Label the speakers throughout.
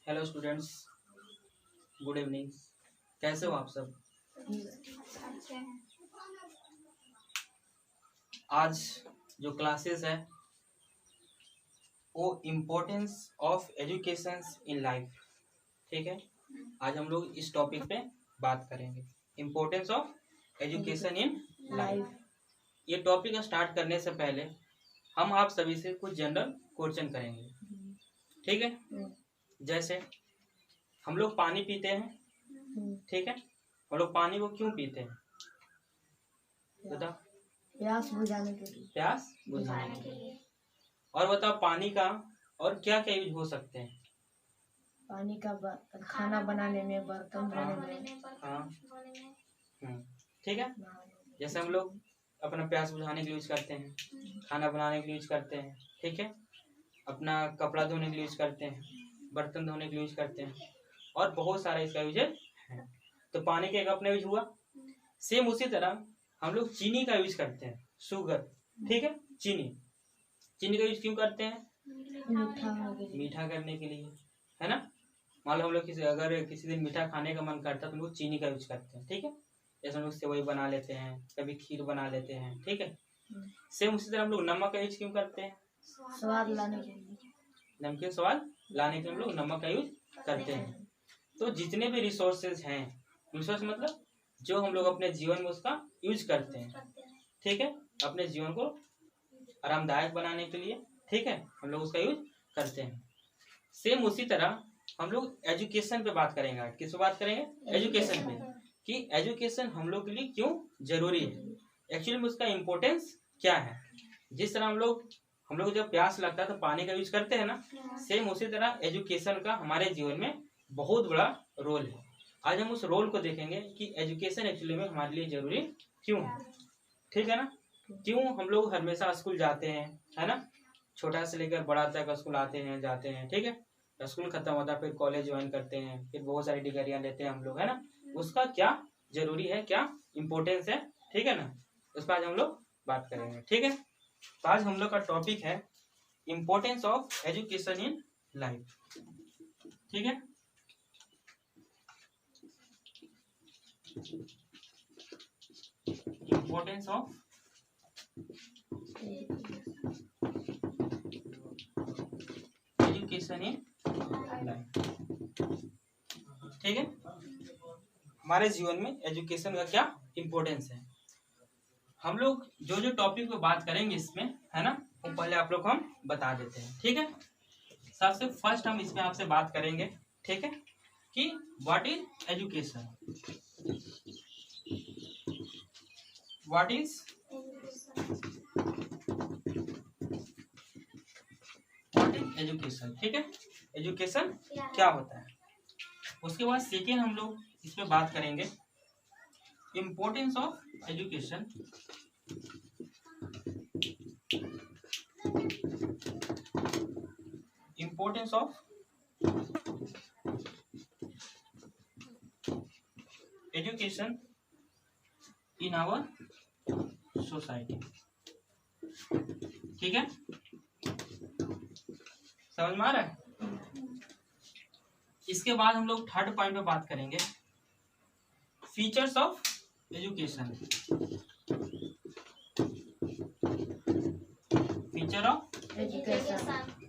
Speaker 1: Hello students, good evening. कैसे हो आप सब? आज जो क्लासेस है वो importance of education in life, ठीक है। आज हम लोग इस टॉपिक पे बात करेंगे, importance of education in life. ये टॉपिक स्टार्ट करने से पहले हम आप सभी से कुछ जनरल क्वेश्चन करेंगे, ठीक है। जैसे हम लोग पानी पीते हैं, ठीक है। हम लोग पानी को क्यों पीते हैं बताओ?
Speaker 2: प्यास बुझाने के लिए।
Speaker 1: प्यास बुझाने के लिए। और बताओ पानी का और क्या क्या यूज हो सकते हैं?
Speaker 2: पानी का खाना बनाने में, बर्तन धोने में।
Speaker 1: हाँ, ठीक है। जैसे हम लोग अपना प्यास बुझाने के लिए यूज करते हैं, खाना बनाने के लिए यूज करते हैं, ठीक है। अपना कपड़ा धोने के लिए यूज करते हैं, बर्तन धोने के लिए यूज करते हैं, और बहुत सारा इसका यूज है। तो पानी का एक अपना यूज हुआ। सेम उसी तरह हम लोग चीनी का यूज करते हैं, शुगर, ठीक है। चीनी का यूज क्यों करते हैं? मीठा करने के लिए, है ना। मान लो हम लोग अगर किसी दिन मीठा खाने का मन करता है तो हम लोग चीनी का यूज करते हैं, ठीक है। जैसे हम लोग सेवई बना लेते हैं, कभी खीर बना लेते हैं, ठीक है। सेम उसी तरह हम लोग नमक का यूज क्यों करते हैं?
Speaker 2: स्वाद लाने के लिए।
Speaker 1: नमकीन स्वाद लाने के लिए हम लोग नमक का यूज करते हैं। तो जितने भी रिसोर्सेज हैं, रिसोर्स मतलब जो हम लोग अपने जीवन में उसका यूज करते हैं, ठीक है। अपने जीवन को आरामदायक बनाने के लिए, ठीक है, हम लोग उसका यूज करते हैं। सेम उसी तरह हम लोग एजुकेशन पे बात करेंगे। आज किस पे बात करेंगे? एजुकेशन पे, कि एजुकेशन हम लोग के लिए क्यों जरूरी है, एक्चुअली में उसका इम्पोर्टेंस क्या है। जिस तरह हम लोग जब प्यास लगता है तो पानी का यूज करते हैं ना, सेम उसी तरह एजुकेशन का हमारे जीवन में बहुत बड़ा रोल है। आज हम उस रोल को देखेंगे कि एजुकेशन एक्चुअली में हमारे लिए जरूरी क्यों है, ठीक है ना। क्यों हम लोग हमेशा स्कूल जाते हैं, है ना। छोटा से लेकर बड़ा तक स्कूल आते हैं, जाते हैं, ठीक है। स्कूल खत्म होता है, फिर कॉलेज ज्वाइन करते हैं, फिर बहुत सारी डिग्रियां लेते हैं हम लोग, है ना। उसका क्या जरूरी है, क्या इम्पोर्टेंस है, ठीक है ना। उस पर आज हम लोग बात करेंगे, ठीक है। तो आज हम लोग का टॉपिक है importance of education in life, ठीक है। Importance of education in life, ठीक है। हमारे जीवन में एजुकेशन का क्या इम्पोर्टेंस है। हम लोग जो जो टॉपिक पे बात करेंगे इसमें, है ना, वो पहले आप लोग को हम बता देते हैं, ठीक है। सबसे फर्स्ट हम इसमें आपसे बात करेंगे, ठीक है, कि what is education. What is education, ठीक है। एजुकेशन क्या होता है। उसके बाद सेकेंड हम लोग इस पे बात करेंगे importance of education. Importance of education in our society, ठीक है। समझ में आ रहा है? इसके बाद हम लोग थर्ड पॉइंट पे बात करेंगे features of education. Feature of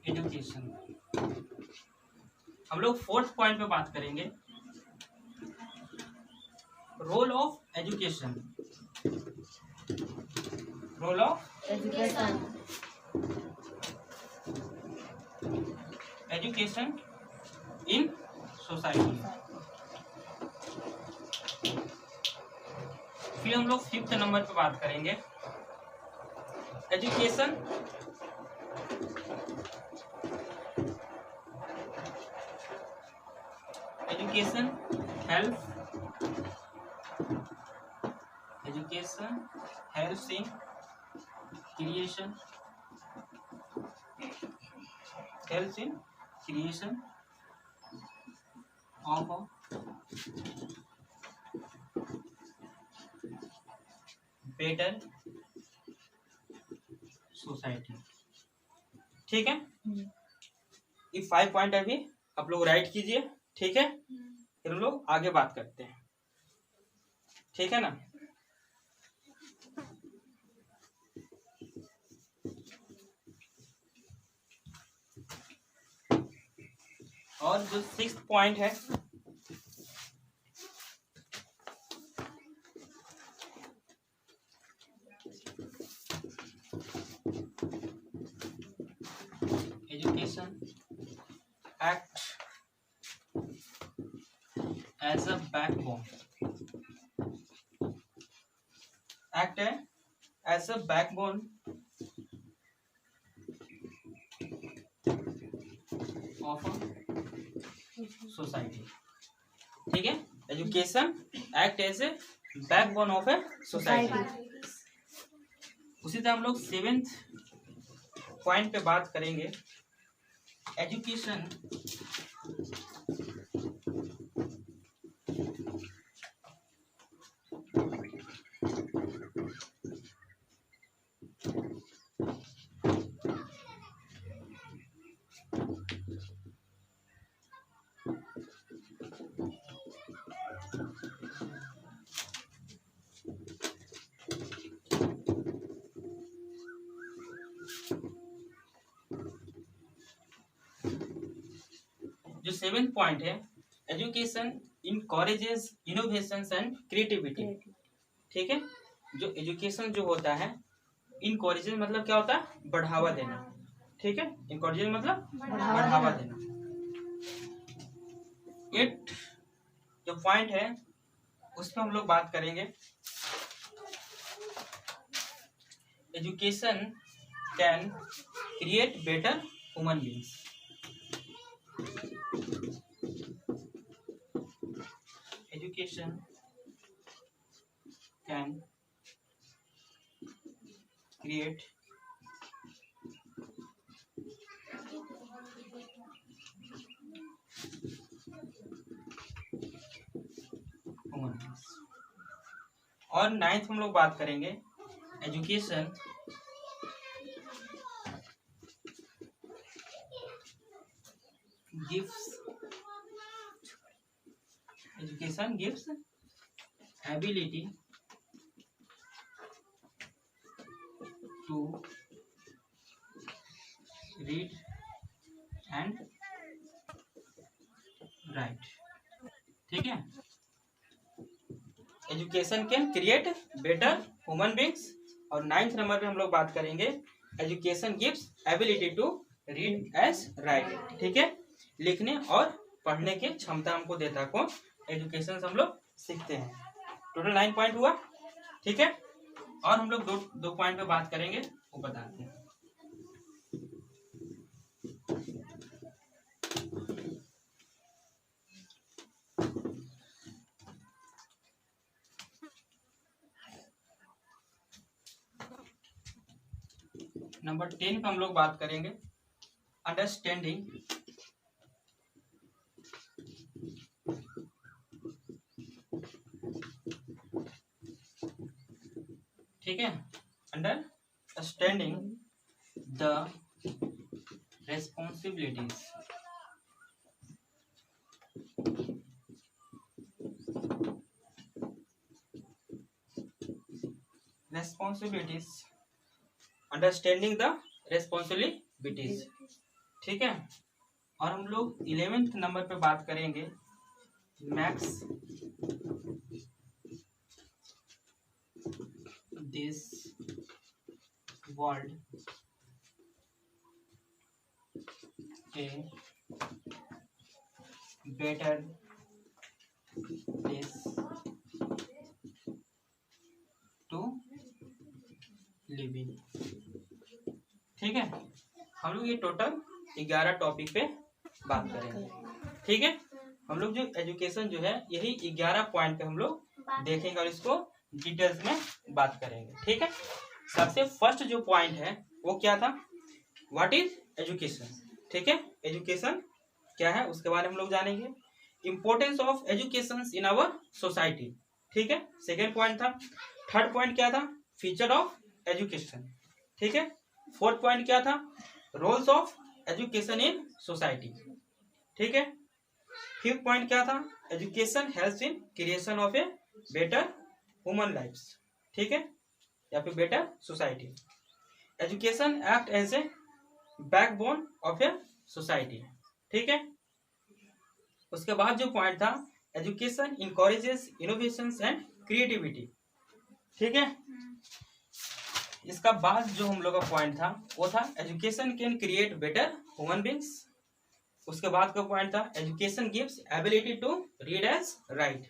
Speaker 1: education. हम लोग फोर्थ पॉइंट पे बात करेंगे role of education. Role of education in society. फिर हम लोग फिफ्थ नंबर पे बात करेंगे education help in creation of better society, ठीक है। ये 5 पॉइंट अभी आप लोग राइट कीजिए, ठीक है, फिर हम लोग आगे बात करते हैं, ठीक है ना। और जो 6th पॉइंट है, education act as a backbone, act है as a backbone of society, ठीक है। Education act as a backbone of a society. उसी तरह हम लोग 7th पॉइंट पे बात करेंगे, एजुकेशन जो 7th पॉइंट है, education encourages innovations and creativity, ठीक है। जो एजुकेशन जो होता है, इनकरेजेस मतलब क्या होता है, बढ़ावा देना, ठीक है। इनकरेजेस मतलब बढ़ावा देना। 8 जो पॉइंट है उस पर हम लोग बात करेंगे, education can create better human beings, education can create human beings. और 9th हम लोग बात करेंगे, education gives ability to read and write, ठीक है। Education can create better human beings. और 9th नंबर पे हम लोग बात करेंगे, education gives ability to read as write, ठीक है। लिखने और पढ़ने की क्षमता हमको देता, कौन, एजुकेशन से हम लोग सीखते हैं। टोटल 9 पॉइंट हुआ, ठीक है। और हम लोग दो पॉइंट पे बात करेंगे, वो बताते हैं। नंबर 10 पे हम लोग बात करेंगे, अंडरस्टैंडिंग ठीक है, understanding the responsibilities understanding the responsibilities, ठीक है। और हम लोग 11th नंबर पे बात करेंगे, makes this world a better place to live in, ठीक है। हम लोग ये टोटल 11 टॉपिक पे बात करेंगे, ठीक है। हम लोग जो एजुकेशन जो है, यही 11 पॉइंट पे हम लोग देखेंगे और इसको डिटेल्स में बात करेंगे, ठीक है। सबसे फर्स्ट जो पॉइंट है वो क्या था, व्हाट इज एजुकेशन, ठीक है। एजुकेशन क्या है उसके बारे में हम लोग जानेंगे। Importance of education in our society, ठीक है, सेकेंड पॉइंट था। थर्ड पॉइंट क्या था, फीचर ऑफ एजुकेशन, ठीक है। फोर्थ पॉइंट क्या था, roles of education in society, ठीक है। फिफ्थ पॉइंट क्या था? Education helps in creation of a better human lifes, ठीक है, या फिर better society. Education act as a backbone of a society, ठीक है। उसके बाद जो पॉइंट था, education encourages innovations and creativity, ठीक है। इसका बाद जो हम लोग का पॉइंट था वो था education can create better human beings. उसके बाद का पॉइंट था education gives ability to read as write.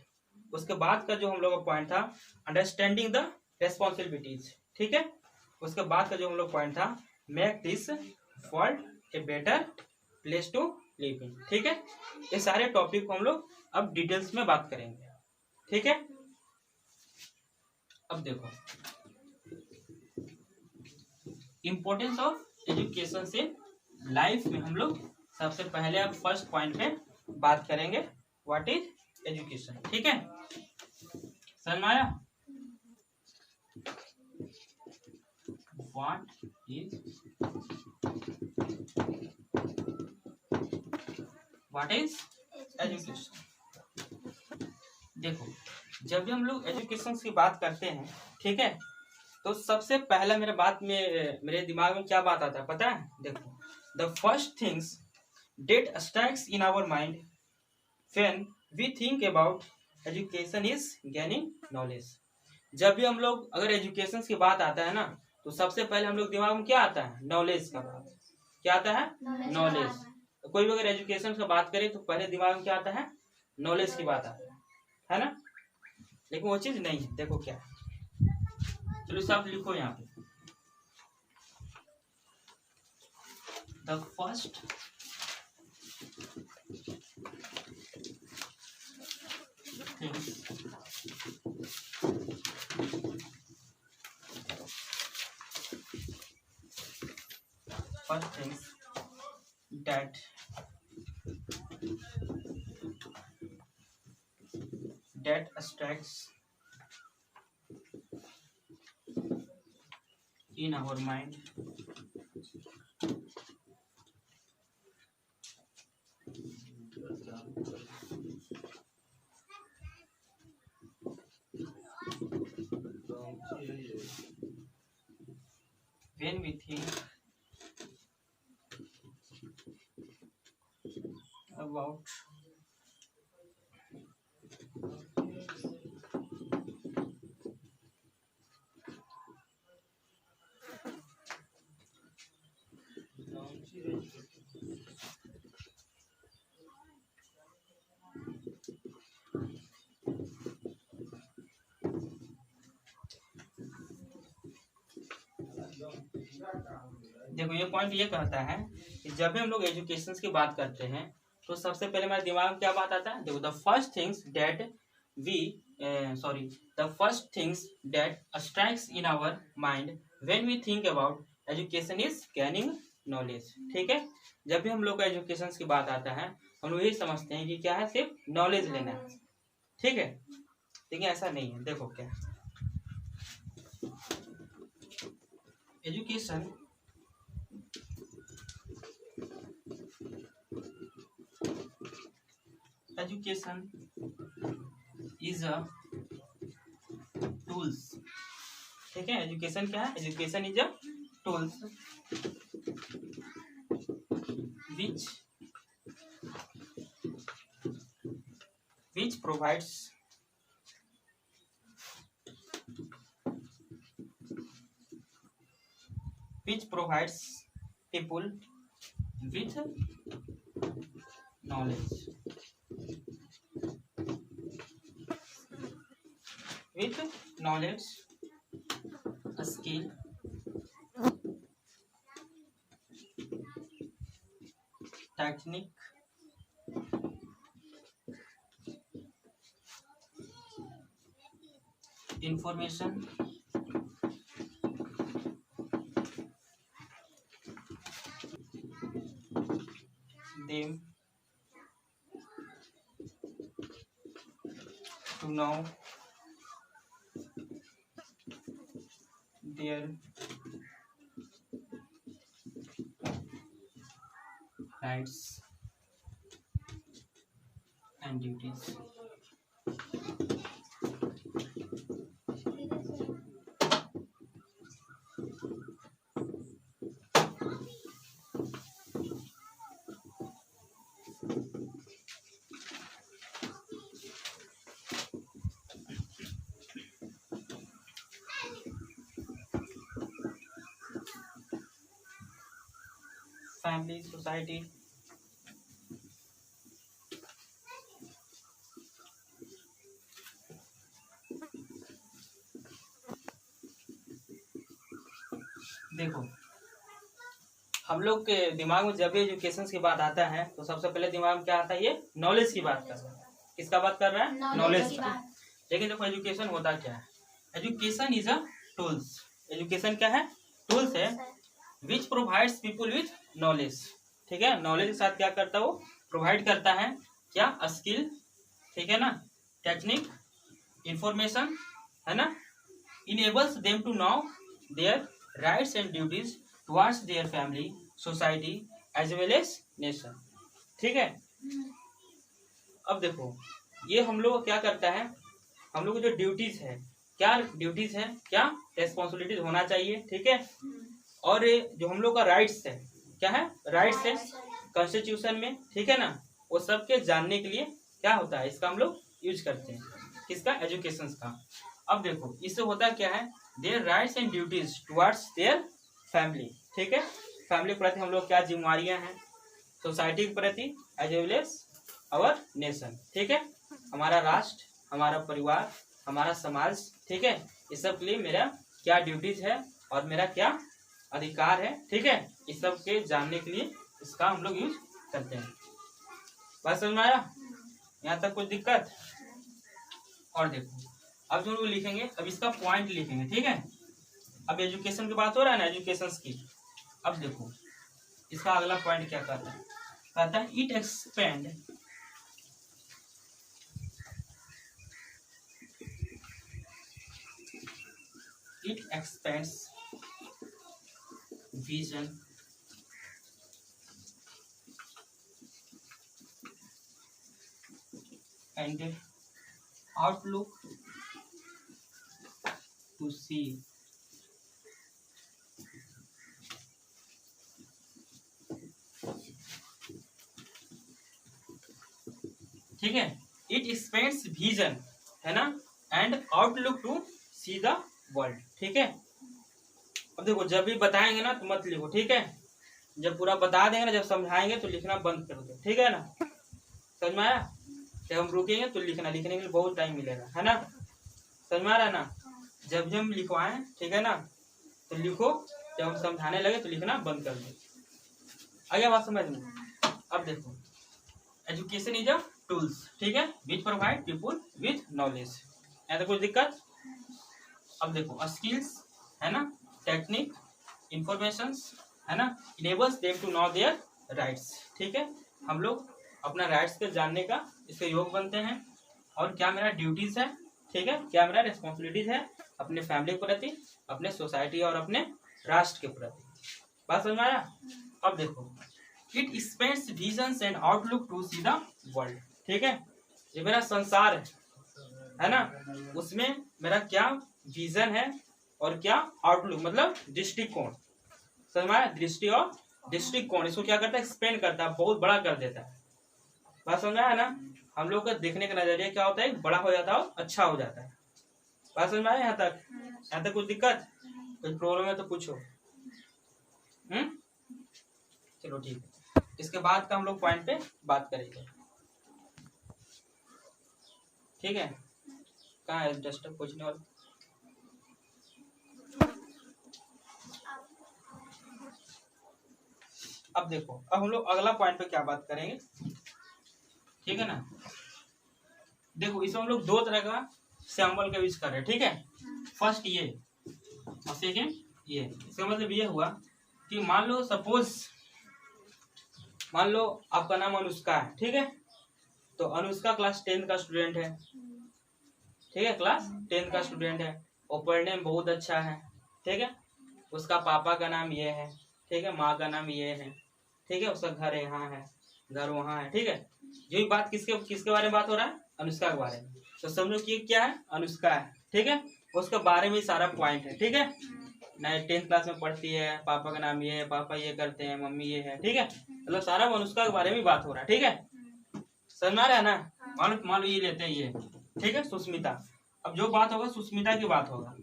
Speaker 1: उसके बाद का जो हम लोग का पॉइंट था अंडरस्टैंडिंग द रेस्पॉन्सिबिलिटीज, ठीक है। उसके बाद का जो हम लोग पॉइंट था make this world a better place to live in, ठीक है। ये सारे टॉपिक को हम लोग अब डिटेल्स में बात करेंगे, ठीक है। अब देखो इम्पोर्टेंस ऑफ एजुकेशन से लाइफ में हम लोग सबसे पहले अब फर्स्ट पॉइंट पे बात करेंगे, व्हाट इज एजुकेशन, ठीक है। समझ में आया? What is education. देखो जब भी हम लोग एजुकेशन की बात करते हैं, ठीक है, तो सबसे पहला मेरे दिमाग में क्या बात आता है पता है? देखो the first things that strikes in our mind when we think about education is gaining knowledge. जब भी हम लोग अगर एजुकेशन की बात आता है ना, तो सबसे पहले हम लोग दिमाग में क्या आता है? नॉलेज का बात। क्या आता है? नॉलेज। कोई भी अगर एजुकेशन की बात करे तो पहले दिमाग में क्या आता है? नॉलेज की बात आता है ना। लेकिन वो चीज नहीं है। देखो क्या है, चलो सब लिखो यहाँ पे। The first things that attracts in our mind when we think about देखो ये पॉइंट ये कहता है कि जब भी हम लोग एजुकेशन की बात करते हैं तो सबसे पहले हमारे दिमाग में क्या बात आता है? देखो the first things that strikes in our mind when we think about education is gaining knowledge, ठीक है। जब भी हम लोग का एजुकेशन की बात आता है हम लोग यही समझते हैं कि क्या है? सिर्फ नॉलेज लेना है, ठीक है। लेकिन ऐसा नहीं है। देखो क्या एजुकेशन इज अ टूल्स, ठीक है। एजुकेशन क्या है? Education is a tools which provides people with knowledge, a skill, technique, information, them to know their rights and duties. Family, society, देखो हम लोग के दिमाग में जब भी एजुकेशन की बात आता है तो सबसे पहले दिमाग में क्या आता है, ये नॉलेज की बात कर रहा है। किसका बात कर रहा है, नॉलेज की। लेकिन देखो एजुकेशन होता क्या है, education is a tools. Education क्या है, टूल्स है which provides people with knowledge. ठीक है, नॉलेज के साथ क्या करता है, वो प्रोवाइड करता है क्या, स्किल, ठीक है ना, टेक्निक, इंफॉर्मेशन, है ना, enables them to know their rights and duties towards their family, society as well as nation. ठीक है, अब देखो ये हम लोग क्या करता है, हम लोग जो ड्यूटीज है, क्या ड्यूटीज है, क्या रेस्पॉन्सिबिलिटीज होना चाहिए। ठीक है, और जो हम लोग का राइट्स है, क्या है, राइट्स है कॉन्स्टिट्यूशन में। ठीक है ना, वो सब के जानने के लिए क्या होता है, इसका हम लोग यूज करते हैं, किसका, एजुकेशन का। अब देखो इससे होता क्या है, there rights and duties towards their family. ठीक है, फैमिली के प्रति हम लोग क्या जिम्मेवारियां हैं, सोसाइटी के प्रति as well as our nation. ठीक है, हमारा राष्ट्र, हमारा परिवार, हमारा समाज। ठीक है, इस सब के लिए मेरा क्या ड्यूटीज है और मेरा क्या अधिकार है। ठीक है, इस सब के जानने के लिए इसका हम लोग यूज करते हैं। बात समझ में आया, यहाँ तक कुछ दिक्कत। और देखो अब जो लोग लिखेंगे, अब इसका पॉइंट लिखेंगे। ठीक है, अब एजुकेशन की बात हो रहा है ना, एजुकेशन की। अब देखो इसका अगला पॉइंट क्या कहता है, कहता है it expand vision and outlook to see ठीक है, इट एक्सपेंड्स विजन, है ना, and outlook to see the world. ठीक है, अब देखो जब भी बताएंगे ना तो मत लिखो। ठीक है, जब पूरा बता देंगे ना, जब समझाएंगे तो लिखना बंद कर दो। ठीक है ना, समझ में आया। जब हम रुकेंगे तो लिखने के लिए बहुत टाइम मिलेगा, है ना, समझ में आ रहा है ना। जब हम लिखवाएं, ठीक है ना, तो लिखो, जब हम समझाने लगे तो लिखना बंद कर दो। आ गया बात समझ में। अब देखो एजुकेशन इज अ टूल्स, ठीक है, which provide people with knowledge. ऐसा कुछ दिक्कत। अब देखो स्किल्स, है ना, टेक्निक, इंफॉर्मेशन, है ना, enables them to know their rights. ठीक है, हम लोग अपना राइट्स के जानने का इसके योग बनते हैं। और क्या मेरा ड्यूटीज है, ठीक है, क्या मेरा रिस्पॉन्सिबिलिटीज है अपने फैमिली के प्रति, अपने सोसाइटी और अपने राष्ट्र के प्रति। बात समझ में आया। अब देखो it spends visions and outlook to see the world. ठीक है, ये मेरा संसार है ना, उसमें मेरा क्या विजन है और क्या आउटलुक, मतलब दृष्टिकोण। समझ में आया, दृष्टि और दृष्टिकोण, इसको क्या करता है, एक्सपेंड करता है, बहुत बड़ा कर देता है। बात समझ में आया ना, हम लोग का देखने का नजरिया क्या होता है, बड़ा हो जाता है, अच्छा हो जाता है। बात समझ में आया यहाँ तक। यहाँ तक कुछ दिक्कत, कोई प्रॉब्लम है तो पूछो। चलो ठीक है, इसके बाद का हम लोग पॉइंट पे बात करेंगे। ठीक है, कहाँ है डस्टर पूछने वाला। अब देखो अब हम लोग अगला पॉइंट पे क्या बात करेंगे, ठीक है ना। देखो इसमें हम लोग दो तरह का सैंपल का यूज कर रहे हैं। ठीक है, फर्स्ट ये और सेकेंड ये। इसका मतलब ये हुआ कि मान लो सपोज, मान लो आपका नाम अनुष्का है। ठीक है, तो अनुष्का क्लास 10 का स्टूडेंट है। ठीक है, क्लास 10 का स्टूडेंट है और पढ़ने में बहुत अच्छा है। ठीक है, उसका पापा का नाम ये है, ठीक है, माँ का नाम ये है, ठीक है, उसका घर यहाँ है, घर वहाँ है, ठीक है। जो भी बात किसके किसके बारे में बात हो रहा है, अनुष्का के बारे में। तो समझो कि ये क्या है, अनुष्का है, ठीक है। उसके बारे में सारा पॉइंट है, ठीक है। नहीं 10th क्लास में पढ़ती है, पापा का नाम ये है, पापा ये करते हैं, मम्मी ये है, ठीक है। मतलब सारा अनुष्का के बारे में बात हो रहा है, ठीक है। समझ में आ रहा है ना। मान लो ये लेते हैं ये, ठीक है, सुष्मिता। अब जो बात होगा सुष्मिता की बात होगा,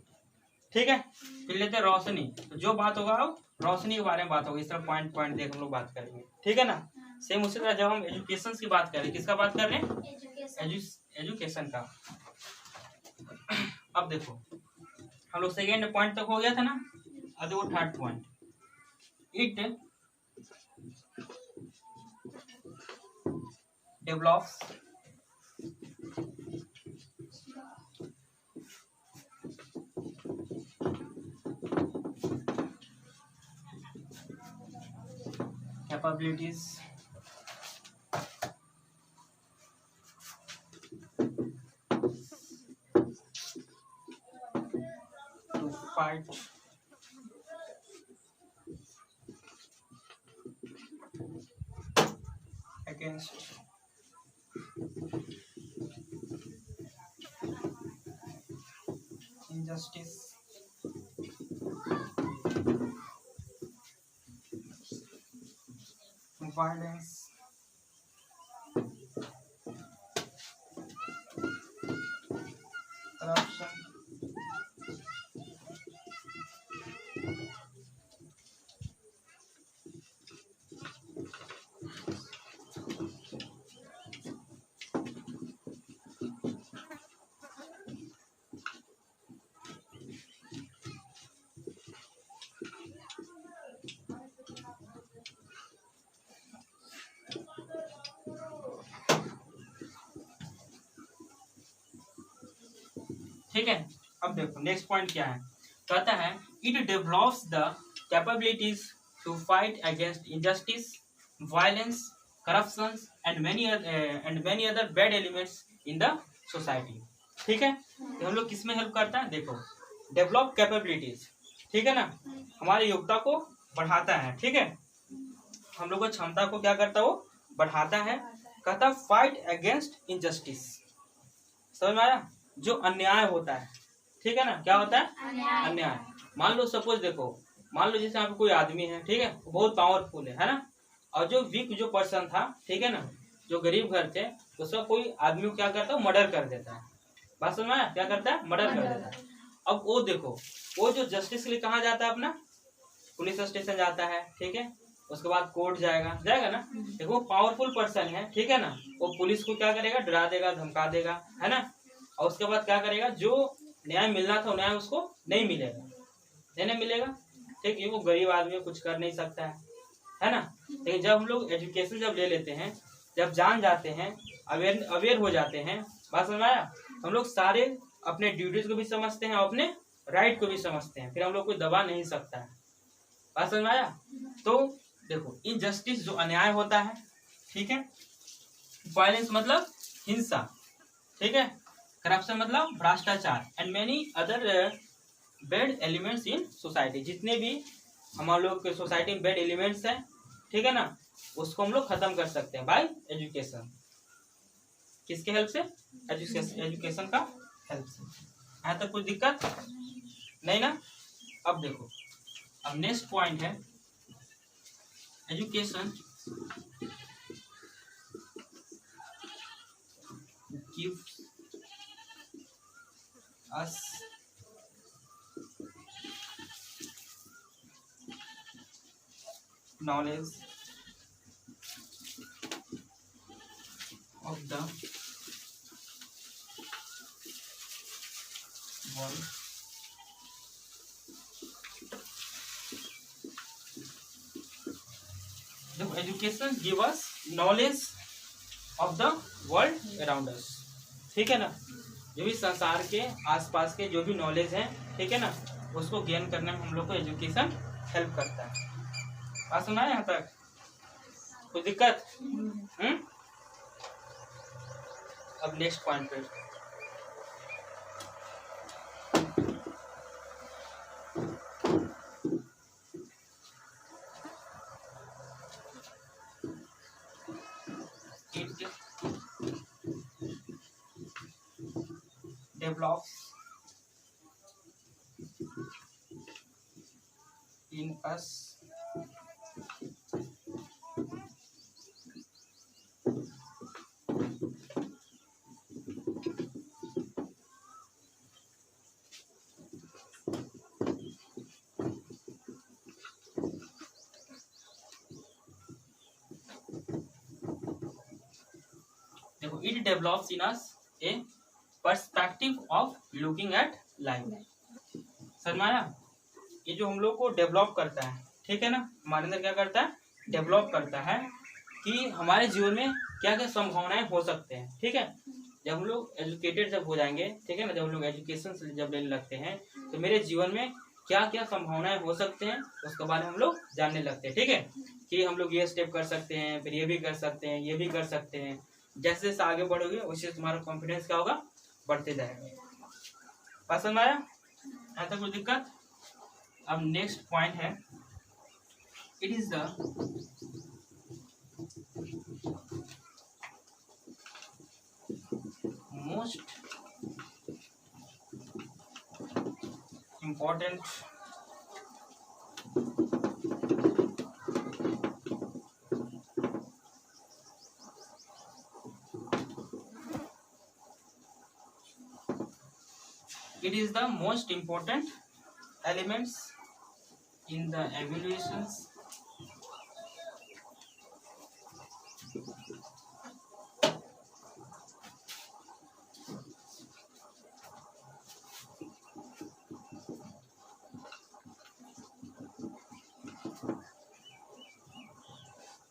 Speaker 1: ठीक है। फिर लेते हैं रोशनी, तो जो बात होगा अब रोशनी के बारे में बात होगी। इस तरह पॉइंट पॉइंट देख हम लोग बात करेंगे, ठीक है ना। सेम उसी तरह जब हम एजुकेशन की बात करें, किसका बात कर रहे हैं, एजुकेशन का। अब देखो हम लोग सेकेंड पॉइंट तक हो गया था ना, अब देखो third point. It develops capabilities to fight against injustice, violence, corruption, ठीक है। अब देखो नेक्स्ट पॉइंट क्या है, कहता है it develops the capabilities to fight against injustice, violence, corruption and many other bad elements in the society, ठीक है। तो हम लोग किसमें हेल्प करता है, देखो डेवलप कैपेबिलिटीज, ठीक है ना, हमारी योग्यता को बढ़ाता है, ठीक है। हम लोग को क्षमता को क्या करता है, वो बढ़ाता है। कहता फाइट अगेंस्ट इनजस्टिस, समझ में आया, जो अन्याय होता है, ठीक है ना। क्या होता है, अन्याय। मान लो सपोज देखो, मान लो जैसे यहाँ पे कोई आदमी है, ठीक है, वो बहुत पावरफुल है ना। और जो वीक जो पर्सन था, ठीक है ना, जो गरीब घर थे, उसका कोई आदमी को क्या करता है, मर्डर कर देता है। बात समझ में आया, क्या करता है, मर्डर कर देता है। अब वो देखो, वो जो जस्टिस के लिए कहाँ जाता है, अपना पुलिस स्टेशन जाता है, ठीक है। उसके बाद कोर्ट जाएगा ना। देखो वो पावरफुल पर्सन है, ठीक है ना, वो पुलिस को क्या करेगा, डरा देगा, धमका देगा, है ना। और उसके बाद क्या करेगा, जो न्याय मिलना था न्याय उसको नहीं मिलेगा, नहीं मिलेगा, ठीक है। वो गरीब आदमी कुछ कर नहीं सकता है ना। लेकिन जब हम लोग एजुकेशन जब ले लेते हैं, जब जान जाते हैं, अवेयर हो जाते हैं, बात समझ आया, हम लोग सारे अपने ड्यूटीज को भी समझते हैं और अपने राइट को भी समझते हैं, फिर हम लोग कोई दबा नहीं सकता है। बात समझ आया। तो देखो इनजस्टिस जो अन्याय होता है, ठीक है। वायलेंस मतलब हिंसा, ठीक है। करप्शन मतलब भ्रष्टाचार and many other bad elements in society, जितने भी हम लोग के सोसाइटी में बैड एलिमेंट्स हैं, ठीक है ना, उसको हम लोग खत्म कर सकते हैं बाय एजुकेशन। किसके हेल्प से, एजुकेशन का हेल्प से। यहाँ तक कुछ दिक्कत नहीं ना। अब देखो, अब नेक्स्ट पॉइंट है education gives us knowledge of the world देखो education give us knowledge of the world around us, ठीक है ना। जो भी संसार के आसपास के जो भी नॉलेज है, ठीक है ना, उसको गेन करने में हम लोग को एजुकेशन हेल्प करता है। बात सुना है यहाँ तक, कोई दिक्कत? अब नेक्स्ट पॉइंट पे it develops in us देखो, it develops in us A perspective of looking at life. समझ में आया? ये जो हम लोग को डेवलप करता है, ठीक है ना, हमारे अंदर क्या करता है, डेवलप करता है कि हमारे जीवन में क्या क्या संभावनाएं हो सकते हैं। ठीक है, जब हम लोग एजुकेटेड जब हो जाएंगे, ठीक है ना, जब हम लोग एजुकेशन जब लेने लगते हैं तो मेरे जीवन में क्या क्या संभावनाएं हो सकते हैं उसके बारे में हम लोग जानने लगते हैं। ठीक है, कि हम लोग ये स्टेप कर सकते हैं, फिर ये भी कर सकते हैं, ये भी कर सकते हैं। जैसे जैसे आगे बढ़ोगे उससे तुम्हारा कॉन्फिडेंस क्या होगा, बढ़ते जाएगा। पसंद आया? यहाँ तक कोई दिक्कत? अब नेक्स्ट पॉइंट है, it is the most important it is the most important elements in the evaluations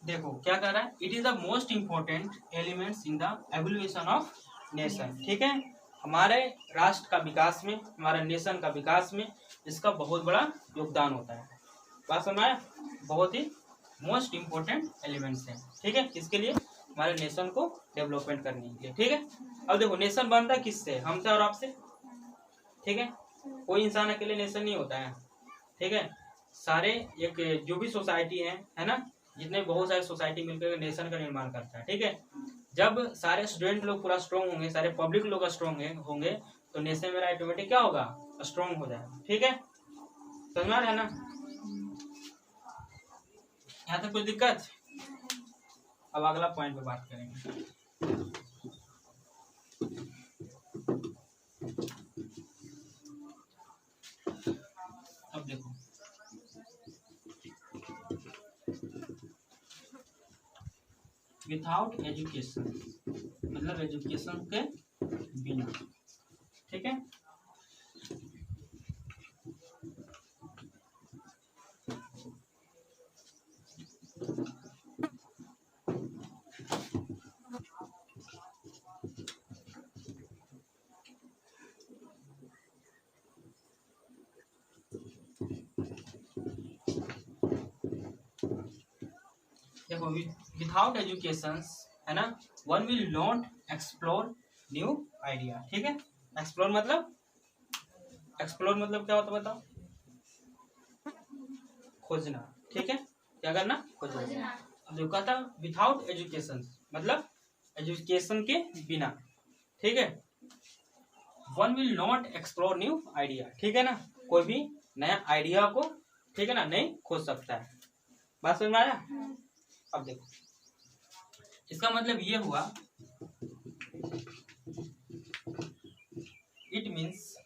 Speaker 1: देखो क्या कर रहा है, it is the most important elements in the evolution of nation. ठीक है, हमारे राष्ट्र का विकास में, हमारे नेशन का विकास में इसका बहुत बड़ा योगदान होता है। बात समझ आया? बहुत ही मोस्ट इम्पोर्टेंट एलिमेंट्स हैं। ठीक है, किसके लिए? हमारे नेशन को डेवलपमेंट करने के लिए। ठीक है, अब देखो नेशन बनता है किससे? हमसे और आपसे। ठीक है, कोई इंसान अकेले नेशन नहीं होता है। ठीक है, सारे एक जो भी सोसाइटी है ना, जितने बहुत सारे सोसाइटी मिलकर नेशन का निर्माण करता है। ठीक है, जब सारे स्टूडेंट लोग पूरा स्ट्रॉन्ग होंगे, सारे पब्लिक लोग स्ट्रॉन्ग होंगे तो नेशन मेरा ऑटोमेटिक क्या होगा, स्ट्रॉन्ग हो जाएगा। ठीक है, समझ में आ रहा है ना? यहाँ तक कोई दिक्कत? अब अगला पॉइंट पे बात करेंगे। अब देखो, विदाउट एजुकेशन मतलब एजुकेशन के बिना। ठीक है, देखो विदाउट एजुकेशन है ना, one will not explore new idea. ठीक है, एक्सप्लोर मतलब क्या होता है बताओ? खोजना। ठीक है, क्या करना? खोजना। जो कहता विदाउट एजुकेशन मतलब एजुकेशन के बिना। ठीक है, one will not explore new idea. ठीक है ना, कोई भी नया आइडिया को, ठीक है ना, नहीं खोज सकता है। बात समझ में आया? अब देखो, इसका मतलब ये हुआ, it means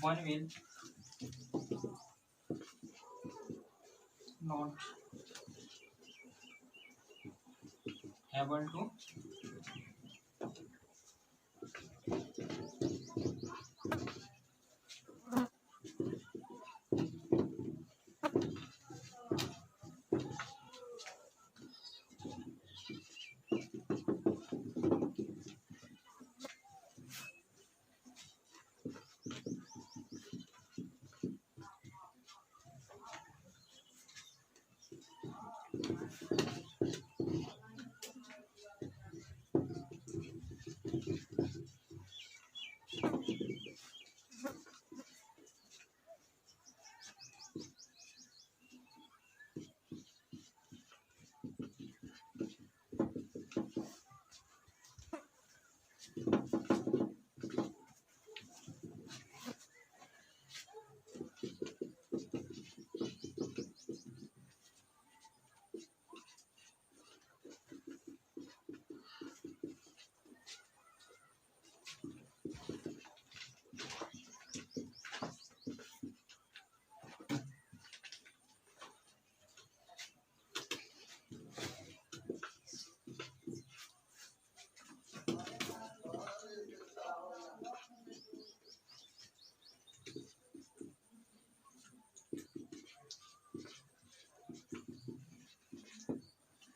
Speaker 1: one will not able to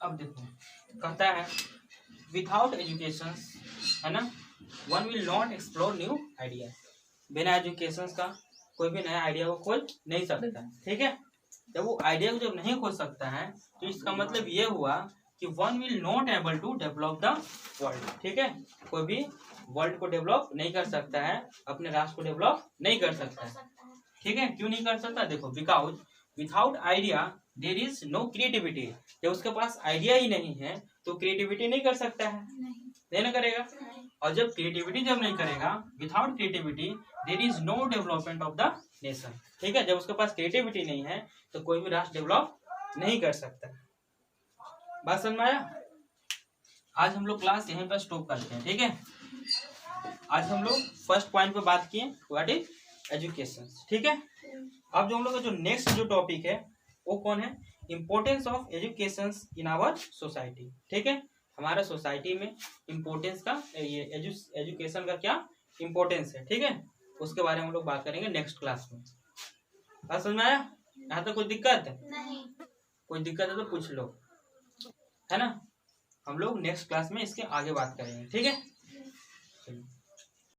Speaker 1: अब देखो कहता है विदाउट एजुकेशन, है ना, one will not explore new idea. बिना एजुकेशन का कोई भी नया आइडिया को खोज नहीं सकता है, ठीक है। जब वो आइडिया को जब नहीं खोज सकता है तो इसका मतलब ये हुआ कि one will not able to develop the world, ठीक है। कोई भी वर्ल्ड को डेवलप नहीं कर सकता है, अपने राष्ट्र को डेवलप नहीं कर सकता है, ठीक है। क्यों नहीं कर सकता, देखो because without idea there is no creativity. जब उसके पास आइडिया ही नहीं है तो क्रिएटिविटी नहीं कर सकता है, नहीं ना करेगा। और जब क्रिएटिविटी जब नहीं करेगा, without creativity there is no development of the nation, ठीक है। जब उसके पास क्रिएटिविटी नहीं है तो कोई भी राष्ट्र डेवलप नहीं कर सकता। बात समझ में आया। आज हम लोग क्लास यहीं पर स्टॉप करते हैं, ठीक है। आज हम लोग फर्स्ट पॉइंट पे बात किए व्हाट इज एजुकेशन, ठीक है। अब जो हम लोग का जो नेक्स्ट जो टॉपिक है वो कौन है, importance of education in our society, ठीक है। हमारा सोसाइटी में इम्पोर्टेंस का ये एजुकेशन का क्या इम्पोर्टेंस है, ठीक है। उसके बारे में हम लोग बात करेंगे नेक्स्ट क्लास में। बात समझ में आया। यहाँ तक कोई दिक्कत है? नहीं। कोई दिक्कत है तो पूछ लो, है ना। हम लोग नेक्स्ट क्लास में इसके आगे बात करेंगे, ठीक है।